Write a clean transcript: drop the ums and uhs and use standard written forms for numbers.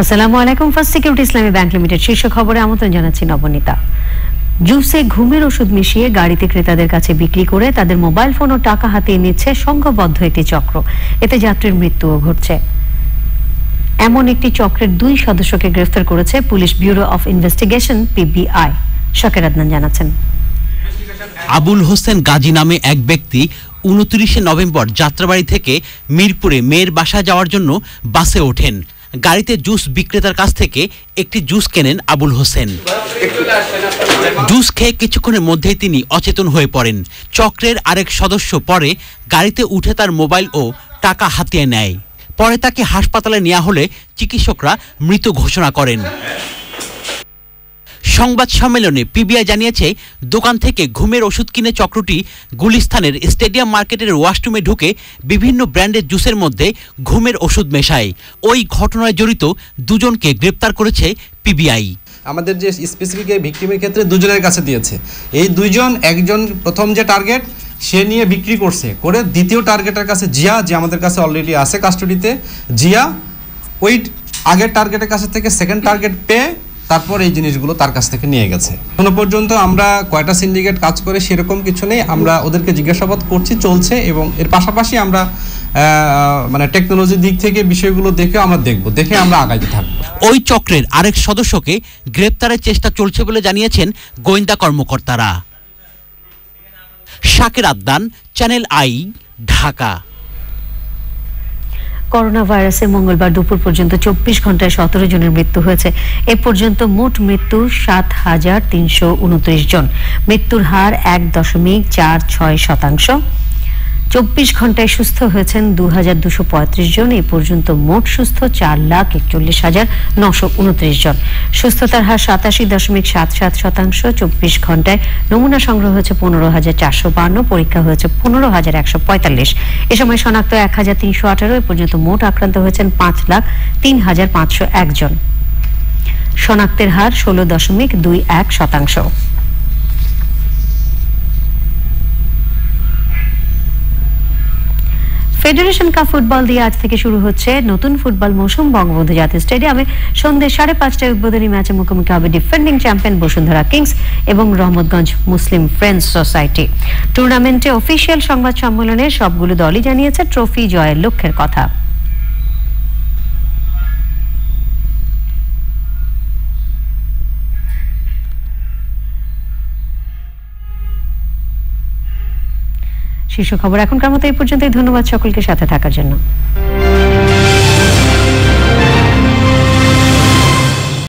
আসসালামু আলাইকুম। First security ইসলামী bank limited শীর্ষ খবরে আমন্ত্রণ জানাচ্ছি নবনীতা। জুসে ঘুমের ওষুধ মিশিয়ে গাড়িতে ক্রেতাদের কাছে বিক্রি করে তাদের মোবাইল ফোন ও টাকা হাতিয়ে নিচ্ছে সংঘবদ্ধ একটি চক্র। এতে যাত্রীর মৃত্যুও ঘটছে। এমন একটি চক্রের 2 সদস্যকে গ্রেফতার করেছে police bureau of investigation PBI. শাকের আদনান জানাচ্ছেন। আবুল হোসেন গাজী নামে এক ব্যক্তি 29 নভেম্বর যাত্রাবাড়ি থেকে মিরপুরে মেয়ের বাসায় যাওয়ার জন্য বাসে ওঠেন। গাড়িতে জুস বিক্রেতার কাছ থেকে একটি জুস কেনেন আবুল হোসেন। জুস খেয়ে কিছুক্ষণের মধ্যেই তিনি অচেতন হয়ে পড়েন। চক্রের আরেক সদস্য পরে গাড়িতে উঠে তার মোবাইল ও টাকা হাতিয়ে নেয়। পরে তাকে হাসপাতালে নেওয়া হলে চিকিৎসকরা মৃত ঘোষণা করেন। সংবাদ সম্মেলনে পিবিআই জানিয়েছে, দোকান থেকে ঘুমের ওষুধ কিনে চক্রটি গুলিস্তানের স্টেডিয়াম মার্কেটের ওয়াশরুমে ঢুকে বিভিন্ন ব্র্যান্ডের জুসের মধ্যে ঘুমের ওষুধ মেশায়। ওই ঘটনায় জড়িত 2 জনকে গ্রেপ্তার করেছে পিবিআই। আমাদের যে স্পেসিফিক ভিকটিমের ক্ষেত্রে 2 জনের কাছে দিয়েছে। এই 2 জন, একজন প্রথম যে টার্গেট সে নিয়ে বিক্রি করছে, করে দ্বিতীয় টার্গেটের কাছে জিয়া, যে আমাদের কাছে অলরেডি আছে কাস্টডিতে, জিয়া ওই আগের টার্গেটের কাছে থেকে সেকেন্ড টার্গেট পেয়ে তারপর এই জিনিসগুলো তার কাছ থেকে নিয়ে গেছে। এখনো পর্যন্ত আমরা কয়টা সিন্ডিকেট কাজ করে সেরকম কিছু নেই। আমরা ওদেরকে জিজ্ঞাসাবাদ করছি, চলছে, এবং এর পাশাপাশি আমরা মানে টেকনোলজির দিক থেকে বিষয়গুলো দেখে আমরা আগাইতে থাকবো। ওই চক্রের আরেক সদস্যকে গ্রেপ্তারের চেষ্টা চলছে বলে জানিয়েছেন গোয়েন্দা কর্মকর্তারা। শাকের Adnan, channel I, Dhaka. Corona ভাইরাসে মঙ্গলবার দুপুর পর্যন্ত 24 ঘন্টায় 17 জনের মৃত্যু হয়েছে। এ পর্যন্ত মোট মৃত্যু 7,329 জন। মৃত্যুর হার 1.46%। 24 ঘন্টায় সুস্থ হয়েছেন 2,235 জন। এ পর্যন্ত মোট সুস্থ 4,41,929 জন। সুস্থতার হার 87.77%। 24 ঘন্টায় নমুনা সংগ্রহ হয়েছে 15,452, পরীক্ষা হয়েছে 15,145। এ সময় শনাক্ত 1,318। এ পর্যন্ত মোট আক্রান্ত হয়েছেন 5,03,501 জন। শনাক্তের হার 16.21%। ফেডারেশন কাপ ফুটবল দিয়ে আজ থেকে শুরু হচ্ছে নতুন ফুটবল মৌসুম। বঙ্গবন্ধু জাতীয় স্টেডিয়ামে সন্ধ্যে 5:30টায় উদ্বোধনী ম্যাচে মুখোমুখি হবে ডিফেন্ডিং চ্যাম্পিয়ন বসুন্ধরা কিংস এবং রহমতগঞ্জ মুসলিম ফ্রেন্ডস সোসাইটি। টুর্নামেন্টে অফিসিয়াল সংবাদ সম্মেলনে সবগুলো দলই জানিয়েছে ট্রফি জয়ের লক্ষ্যের কথা। শীর্ষ খবর এখনকার মতো এই পর্যন্তই। ধন্যবাদ সকলকে সাথে থাকার জন্য।